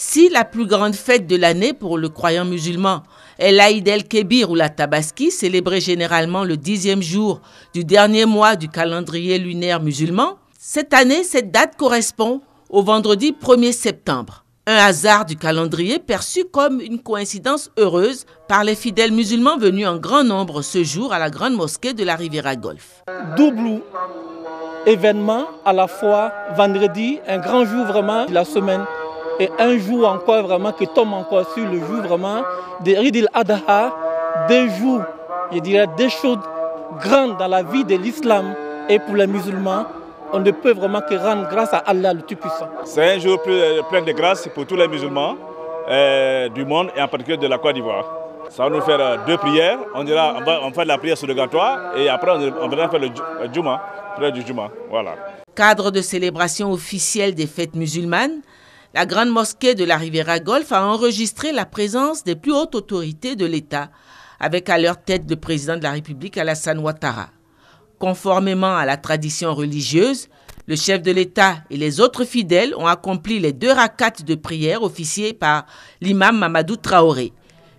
Si la plus grande fête de l'année pour le croyant musulman est l'Aïd el-Kébir ou la Tabaski, célébrée généralement le 10e jour du dernier mois du calendrier lunaire musulman, cette année, cette date correspond au vendredi 1er septembre. Un hasard du calendrier perçu comme une coïncidence heureuse par les fidèles musulmans venus en grand nombre ce jour à la grande mosquée de la Riviera Golf. Double événement à la fois vendredi, un grand jour vraiment de la semaine, et un jour encore vraiment qui tombe encore sur le jour vraiment de Eid al-Adha, 2 jours, je dirais 2 choses grandes dans la vie de l'islam et pour les musulmans. On ne peut vraiment que rendre grâce à Allah le Tout-Puissant. C'est un jour plein de grâce pour tous les musulmans du monde et en particulier de la Côte d'Ivoire. Ça va nous faire 2 prières. On fait la prière suratoire et après on va faire le Juma, prière du Juma. Voilà. Cadre de célébration officielle des fêtes musulmanes, la grande mosquée de la Riviera Golf a enregistré la présence des plus hautes autorités de l'État, avec à leur tête le président de la République Alassane Ouattara. Conformément à la tradition religieuse, le chef de l'État et les autres fidèles ont accompli les 2 rakats de prière officiés par l'imam Mamadou Traoré.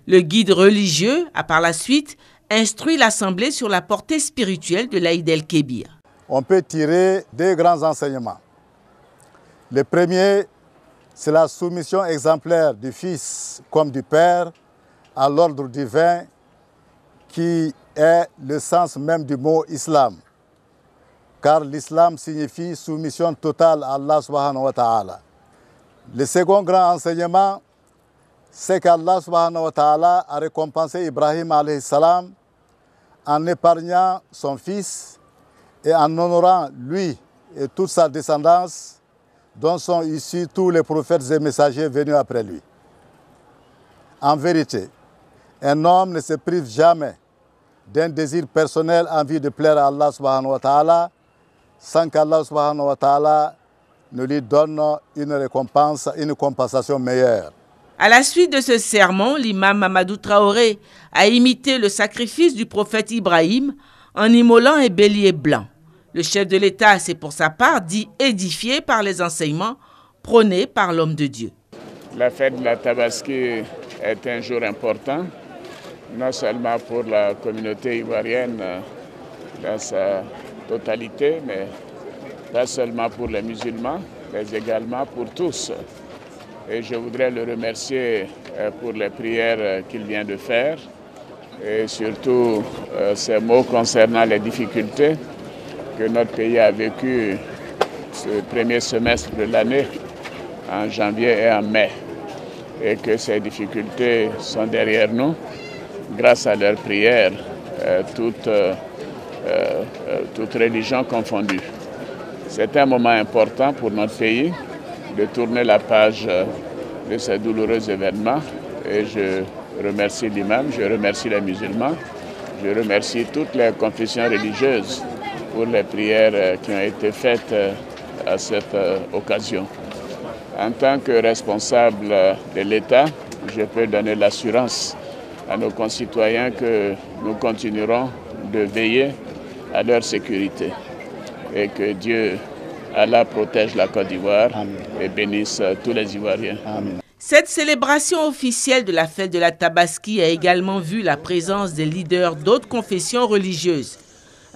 Le guide religieux a par la suite instruit l'Assemblée sur la portée spirituelle de l'Aïd el-Kébir. On peut tirer 2 grands enseignements. Le premier, c'est la soumission exemplaire du Fils comme du Père à l'ordre divin qui est le sens même du mot islam. Car l'islam signifie soumission totale à Allah subhanahu wa ta'ala. Le second grand enseignement, c'est qu'Allah subhanahu wa ta'ala a récompensé Ibrahim alayhi salam en épargnant son fils et en honorant lui et toute sa descendance dont sont issus tous les prophètes et messagers venus après lui. En vérité, un homme ne se prive jamais d'un désir personnel en vue de plaire à Allah subhanahu wa ta'ala sans qu'Allah subhanahu wa ta'ala ne lui donne une récompense, une compensation meilleure. À la suite de ce sermon, l'imam Mamadou Traoré a imité le sacrifice du prophète Ibrahim en immolant un bélier blanc. Le chef de l'État s'est pour sa part dit édifié par les enseignements prônés par l'homme de Dieu. La fête de la Tabaski est un jour important, non seulement pour la communauté ivoirienne dans sa totalité, mais pas seulement pour les musulmans, mais également pour tous. Et je voudrais le remercier pour les prières qu'il vient de faire et surtout ces mots concernant les difficultés que notre pays a vécues ce premier semestre de l'année, en janvier et en mai, et que ces difficultés sont derrière nous grâce à leurs prières, toutes religions confondues. C'est un moment important pour notre pays de tourner la page de ces douloureux événements et je remercie l'imam, je remercie les musulmans, je remercie toutes les confessions religieuses pour les prières qui ont été faites à cette occasion. En tant que responsable de l'État, je peux donner l'assurance à nos concitoyens que nous continuerons de veiller à leur sécurité et que Dieu, Allah protège la Côte d'Ivoire et bénisse tous les Ivoiriens. Amen. Cette célébration officielle de la fête de la Tabaski a également vu la présence des leaders d'autres confessions religieuses,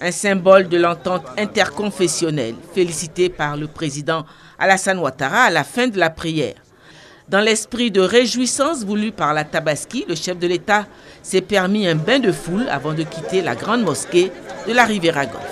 un symbole de l'entente interconfessionnelle, félicité par le président Alassane Ouattara à la fin de la prière. Dans l'esprit de réjouissance voulu par la Tabaski, le chef de l'État s'est permis un bain de foule avant de quitter la grande mosquée de la Riviera Golf.